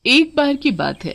एक बार की बात है,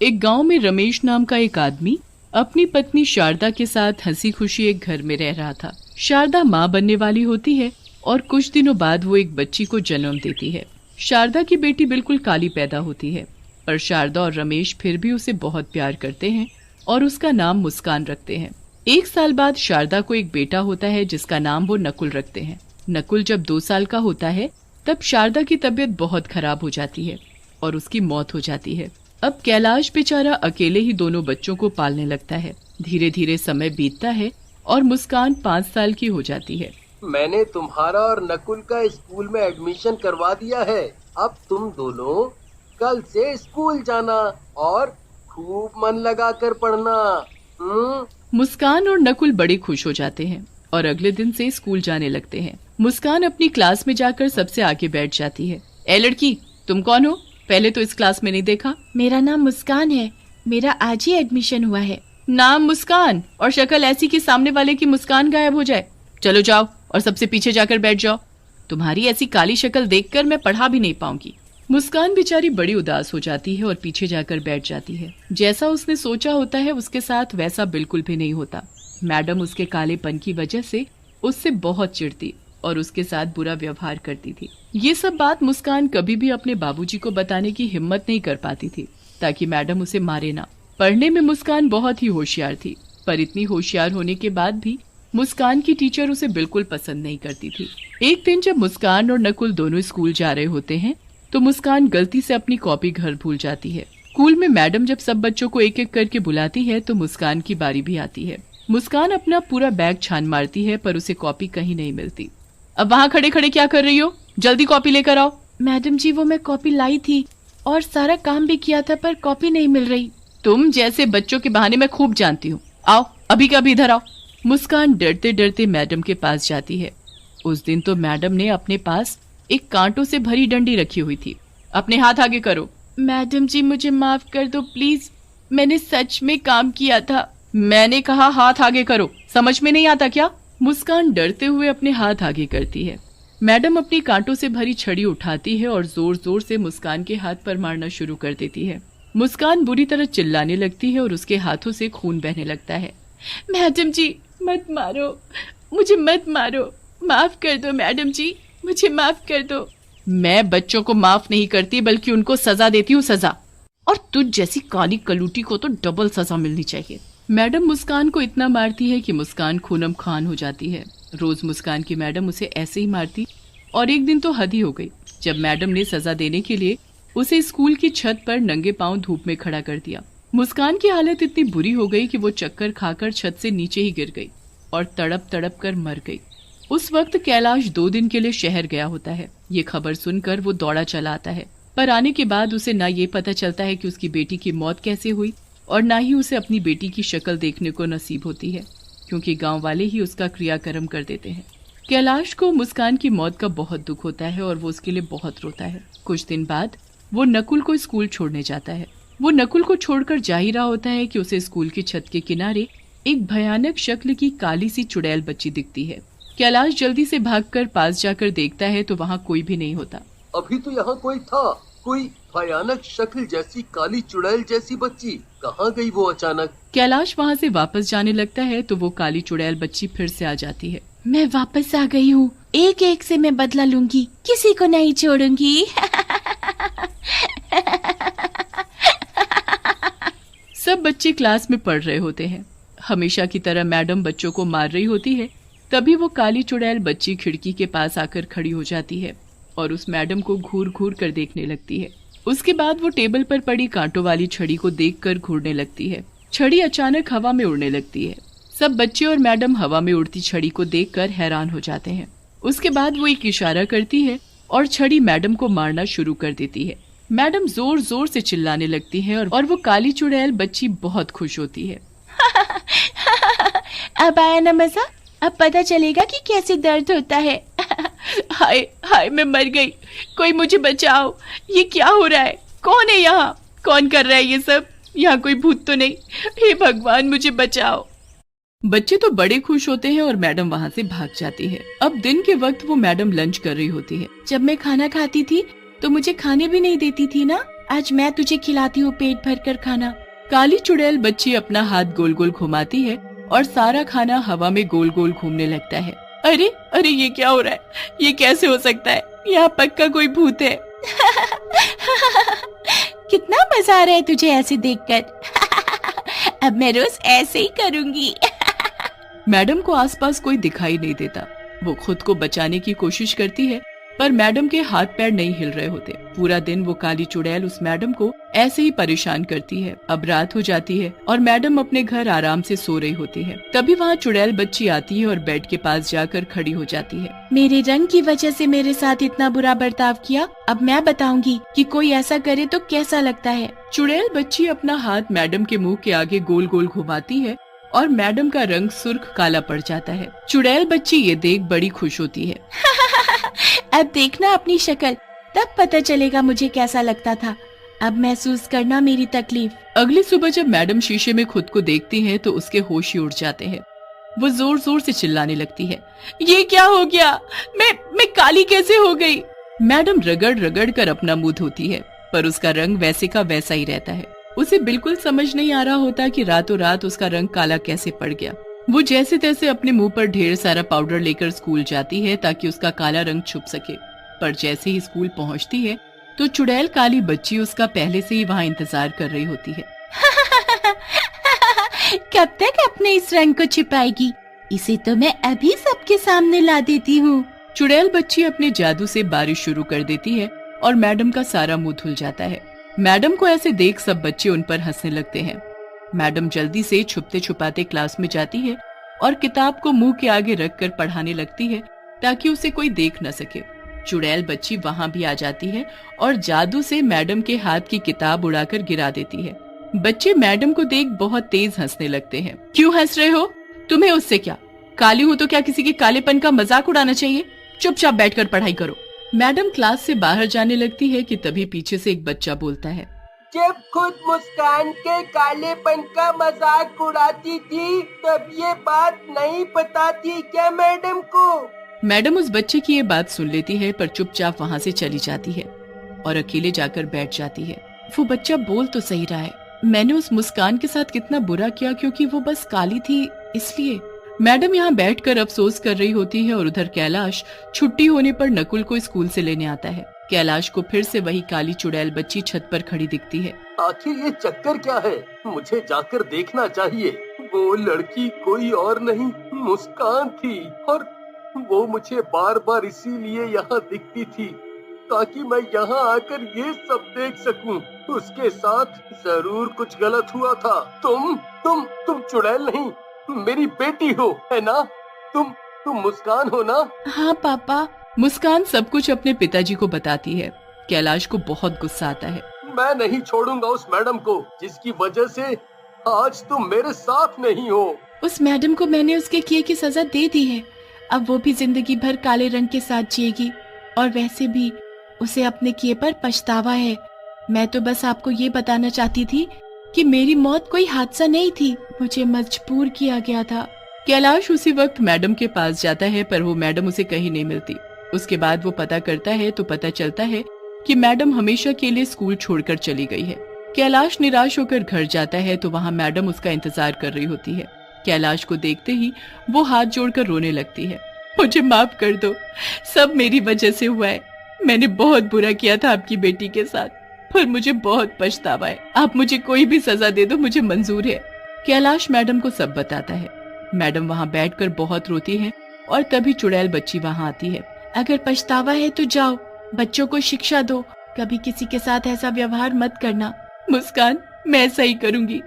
एक गांव में रमेश नाम का एक आदमी अपनी पत्नी शारदा के साथ हंसी खुशी एक घर में रह रहा था। शारदा माँ बनने वाली होती है और कुछ दिनों बाद वो एक बच्ची को जन्म देती है। शारदा की बेटी बिल्कुल काली पैदा होती है, पर शारदा और रमेश फिर भी उसे बहुत प्यार करते हैं और उसका नाम मुस्कान रखते हैं। एक साल बाद शारदा को एक बेटा होता है जिसका नाम वो नकुल रखते हैं। नकुल जब 2 साल का होता है तब शारदा की तबीयत बहुत खराब हो जाती है और उसकी मौत हो जाती है। अब कैलाश बेचारा अकेले ही दोनों बच्चों को पालने लगता है। धीरे धीरे समय बीतता है और मुस्कान 5 साल की हो जाती है। मैंने तुम्हारा और नकुल का स्कूल में एडमिशन करवा दिया है। अब तुम दोनों कल से स्कूल जाना और खूब मन लगा कर पढ़ना। मुस्कान और नकुल बड़े खुश हो जाते हैं और अगले दिन से स्कूल जाने लगते हैं। मुस्कान अपनी क्लास में जाकर सबसे आगे बैठ जाती है। ए लड़की, तुम कौन हो? पहले तो इस क्लास में नहीं देखा। मेरा नाम मुस्कान है, मेरा आज ही एडमिशन हुआ है। नाम मुस्कान और शक्ल ऐसी कि सामने वाले की मुस्कान गायब हो जाए। चलो जाओ और सबसे पीछे जाकर बैठ जाओ। तुम्हारी ऐसी काली शक्ल देखकर मैं पढ़ा भी नहीं पाऊंगी। मुस्कान बेचारी बड़ी उदास हो जाती है और पीछे जाकर बैठ जाती है। जैसा उसने सोचा होता है उसके साथ वैसा बिल्कुल भी नहीं होता। मैडम उसके कालेपन की वजह से उससे बहुत चिढ़ती और उसके साथ बुरा व्यवहार करती थी। ये सब बात मुस्कान कभी भी अपने बाबूजी को बताने की हिम्मत नहीं कर पाती थी ताकि मैडम उसे मारे ना। पढ़ने में मुस्कान बहुत ही होशियार थी, पर इतनी होशियार होने के बाद भी मुस्कान की टीचर उसे बिल्कुल पसंद नहीं करती थी। एक दिन जब मुस्कान और नकुल दोनों स्कूल जा रहे होते हैं तो मुस्कान गलती से अपनी कॉपी घर भूल जाती है। स्कूल में मैडम जब सब बच्चों को एक एक करके बुलाती है तो मुस्कान की बारी भी आती है। मुस्कान अपना पूरा बैग छान मारती है पर उसे कॉपी कहीं नहीं मिलती। अब वहाँ खड़े खड़े क्या कर रही हो? जल्दी कॉपी लेकर आओ। मैडम जी, वो मैं कॉपी लाई थी और सारा काम भी किया था पर कॉपी नहीं मिल रही। तुम जैसे बच्चों के बहाने मैं खूब जानती हूँ। आओ अभी का अभी इधर आओ। मुस्कान डरते डरते मैडम के पास जाती है। उस दिन तो मैडम ने अपने पास एक कांटों से भरी डंडी रखी हुई थी। अपने हाथ आगे करो। मैडम जी, मुझे माफ कर दो प्लीज, मैंने सच में काम किया था। मैंने कहा हाथ आगे करो, समझ में नहीं आता क्या? मुस्कान डरते हुए अपने हाथ आगे करती है। मैडम अपनी कांटों से भरी छड़ी उठाती है और जोर जोर से मुस्कान के हाथ पर मारना शुरू कर देती है। मुस्कान बुरी तरह चिल्लाने लगती है और उसके हाथों से खून बहने लगता है। मैडम जी, मत मारो, मुझे मत मारो, माफ कर दो मैडम जी, मुझे माफ कर दो। मैं बच्चों को माफ नहीं करती बल्कि उनको सजा देती हूँ, सजा। और तुझ जैसी काली कलूटी को तो डबल सजा मिलनी चाहिए। मैडम मुस्कान को इतना मारती है कि मुस्कान खूनम खान हो जाती है। रोज मुस्कान की मैडम उसे ऐसे ही मारती और एक दिन तो हद ही हो गई जब मैडम ने सजा देने के लिए उसे स्कूल की छत पर नंगे पांव धूप में खड़ा कर दिया। मुस्कान की हालत इतनी बुरी हो गई कि वो चक्कर खाकर छत से नीचे ही गिर गई और तड़प तड़प कर मर गई। उस वक्त कैलाश 2 दिन के लिए शहर गया होता है। ये खबर सुनकर वो दौड़ा चला आता है, पर आने के बाद उसे ना ये पता चलता है कि उसकी बेटी की मौत कैसे हुई और ना ही उसे अपनी बेटी की शक्ल देखने को नसीब होती है, क्योंकि गांव वाले ही उसका क्रियाकर्म कर देते हैं। कैलाश को मुस्कान की मौत का बहुत दुख होता है और वो उसके लिए बहुत रोता है। कुछ दिन बाद वो नकुल को स्कूल छोड़ने जाता है। वो नकुल को छोड़कर जा ही रहा होता है कि उसे स्कूल की छत के किनारे एक भयानक शक्ल की काली सी चुड़ैल बच्ची दिखती है। कैलाश जल्दी से भागकर पास जाकर देखता है तो वहाँ कोई भी नहीं होता। अभी तो यहाँ कोई था, कोई भयानक शक्ल जैसी काली चुड़ैल जैसी बच्ची कहाँ गई वो अचानक? कैलाश वहाँ से वापस जाने लगता है तो वो काली चुड़ैल बच्ची फिर से आ जाती है। मैं वापस आ गई हूँ, एक एक से मैं बदला लूंगी, किसी को नहीं छोड़ूंगी। सब बच्चे क्लास में पढ़ रहे होते हैं। हमेशा की तरह मैडम बच्चों को मार रही होती है। तभी वो काली चुड़ैल बच्ची खिड़की के पास आकर खड़ी हो जाती है और उस मैडम को घूर घूर कर देखने लगती है। उसके बाद वो टेबल पर पड़ी कांटों वाली छड़ी को देखकर घूरने लगती है। छड़ी अचानक हवा में उड़ने लगती है। सब बच्चे और मैडम हवा में उड़ती छड़ी को देखकर हैरान हो जाते हैं। उसके बाद वो एक इशारा करती है और छड़ी मैडम को मारना शुरू कर देती है। मैडम जोर जोर से चिल्लाने लगती है और वो काली चुड़ैल बच्ची बहुत खुश होती है। अब आया ना मजा, अब पता चलेगा कि कैसे दर्द होता है। हाय हाय, मैं मर गई, कोई मुझे बचाओ। ये क्या हो रहा है? कौन है यहाँ? कौन कर रहा है ये सब? यहाँ कोई भूत तो नहीं? हे भगवान, मुझे बचाओ। बच्चे तो बड़े खुश होते हैं और मैडम वहाँ से भाग जाती है। अब दिन के वक्त वो मैडम लंच कर रही होती है। जब मैं खाना खाती थी तो मुझे खाने भी नहीं देती थी ना, आज मैं तुझे खिलाती हूँ पेट भर कर खाना। काली चुड़ैल बच्ची अपना हाथ गोल गोल घुमाती है और सारा खाना हवा में गोल गोल घूमने लगता है। अरे अरे ये क्या हो रहा है? ये कैसे हो सकता है? यहाँ पक्का कोई भूत है। कितना मजा आ रहा है तुझे ऐसे देखकर। अब मैं रोज ऐसे ही करूँगी। मैडम को आसपास कोई दिखाई नहीं देता। वो खुद को बचाने की कोशिश करती है पर मैडम के हाथ पैर नहीं हिल रहे होते। पूरा दिन वो काली चुड़ैल उस मैडम को ऐसे ही परेशान करती है। अब रात हो जाती है और मैडम अपने घर आराम से सो रही होती है। तभी वहाँ चुड़ैल बच्ची आती है और बेड के पास जाकर खड़ी हो जाती है। मेरे रंग की वजह से मेरे साथ इतना बुरा बर्ताव किया, अब मैं बताऊंगी कि कोई ऐसा करे तो कैसा लगता है। चुड़ैल बच्ची अपना हाथ मैडम के मुंह के आगे गोल गोल घुमाती है और मैडम का रंग सुर्ख काला पड़ जाता है। चुड़ैल बच्ची ये देख बड़ी खुश होती है। अब देखना अपनी शक्ल, तब पता चलेगा मुझे कैसा लगता था। अब महसूस करना मेरी तकलीफ। अगली सुबह जब मैडम शीशे में खुद को देखती है तो उसके होश ही उड़ जाते हैं। वो जोर जोर से चिल्लाने लगती है, ये क्या हो गया? मैं काली कैसे हो गई? मैडम रगड़ रगड़ कर अपना मुंह धोती है पर उसका रंग वैसे का वैसा ही रहता है। उसे बिल्कुल समझ नहीं आ रहा होता कि रातों रात उसका रंग काला कैसे पड़ गया। वो जैसे तैसे अपने मुंह पर ढेर सारा पाउडर लेकर स्कूल जाती है ताकि उसका काला रंग छुप सके। पर जैसे ही स्कूल पहुंचती है तो चुड़ैल काली बच्ची उसका पहले से ही वहाँ इंतजार कर रही होती है। कब तक अपने इस रंग को छिपाएगी? इसे तो मैं अभी सबके सामने ला देती हूँ। चुड़ैल बच्ची अपने जादू से बारिश शुरू कर देती है और मैडम का सारा मुंह धुल जाता है। मैडम को ऐसे देख सब बच्चे उन पर हंसने लगते हैं। मैडम जल्दी से छुपते छुपाते क्लास में जाती है और किताब को मुंह के आगे रखकर पढ़ाने लगती है ताकि उसे कोई देख न सके। चुड़ैल बच्ची वहाँ भी आ जाती है और जादू से मैडम के हाथ की किताब उड़ाकर गिरा देती है। बच्चे मैडम को देख बहुत तेज हंसने लगते हैं। क्यों हंस रहे हो? तुम्हें उससे क्या? काली हो तो क्या किसी के कालेपन का मजाक उड़ाना चाहिए? चुपचाप बैठकर पढ़ाई करो। मैडम क्लास से बाहर जाने लगती है कि तभी पीछे से एक बच्चा बोलता है, जब खुद मुस्कान के कालेपन का मजाक उड़ाती थी तब ये बात नहीं पता थी क्या मैडम को? मैडम उस बच्चे की ये बात सुन लेती है पर चुपचाप वहाँ से चली जाती है और अकेले जाकर बैठ जाती है। वो बच्चा बोल तो सही रहा है, मैंने उस मुस्कान के साथ कितना बुरा किया क्योंकि वो बस काली थी इसलिए। मैडम यहाँ बैठकर अफसोस कर रही होती है और उधर कैलाश छुट्टी होने पर नकुल को स्कूल से लेने आता है। कैलाश को फिर से वही काली चुड़ैल बच्ची छत पर खड़ी दिखती है। आखिर ये चक्कर क्या है? मुझे जाकर देखना चाहिए। वो लड़की कोई और नहीं मुस्कान थी और वो मुझे बार बार इसीलिए यहाँ दिखती थी ताकि मैं यहाँ आकर ये सब देख सकूं। उसके साथ जरूर कुछ गलत हुआ था। तुम चुड़ैल नहीं, मेरी बेटी हो, है ना? तुम मुस्कान हो ना? हाँ पापा। मुस्कान सब कुछ अपने पिताजी को बताती है। कैलाश को बहुत गुस्सा आता है। मैं नहीं छोड़ूंगा उस मैडम को जिसकी वजह से आज तुम मेरे साथ नहीं हो। उस मैडम को मैंने उसके किए की सजा दे दी है। अब वो भी जिंदगी भर काले रंग के साथ जिएगी और वैसे भी उसे अपने किए पर पछतावा है। मैं तो बस आपको ये बताना चाहती थी कि मेरी मौत कोई हादसा नहीं थी, मुझे मजबूर किया गया था। कैलाश उसी वक्त मैडम के पास जाता है पर वो मैडम उसे कहीं नहीं मिलती। उसके बाद वो पता करता है तो पता चलता है कि मैडम हमेशा के लिए स्कूल छोड़कर चली गई है। कैलाश निराश होकर घर जाता है तो वहाँ मैडम उसका इंतजार कर रही होती है। कैलाश को देखते ही वो हाथ जोड़कर रोने लगती है। मुझे माफ कर दो, सब मेरी वजह से हुआ है। मैंने बहुत बुरा किया था आपकी बेटी के साथ, पर मुझे बहुत पछतावा है। आप मुझे कोई भी सजा दे दो, मुझे मंजूर है। कैलाश मैडम को सब बताता है। मैडम वहाँ बैठकर बहुत रोती है और तभी चुड़ैल बच्ची वहाँ आती है। अगर पछतावा है तो जाओ, बच्चों को शिक्षा दो, कभी किसी के साथ ऐसा व्यवहार मत करना। मुस्कान, मैं ऐसा ही करूंगी।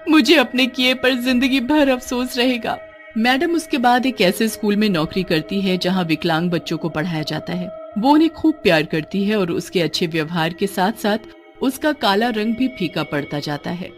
मुझे अपने किए पर जिंदगी भर अफसोस रहेगा। मैडम उसके बाद एक ऐसे स्कूल में नौकरी करती है जहाँ विकलांग बच्चों को पढ़ाया जाता है। वो उन्हें खूब प्यार करती है और उसके अच्छे व्यवहार के साथ साथ उसका काला रंग भी फीका पड़ता जाता है।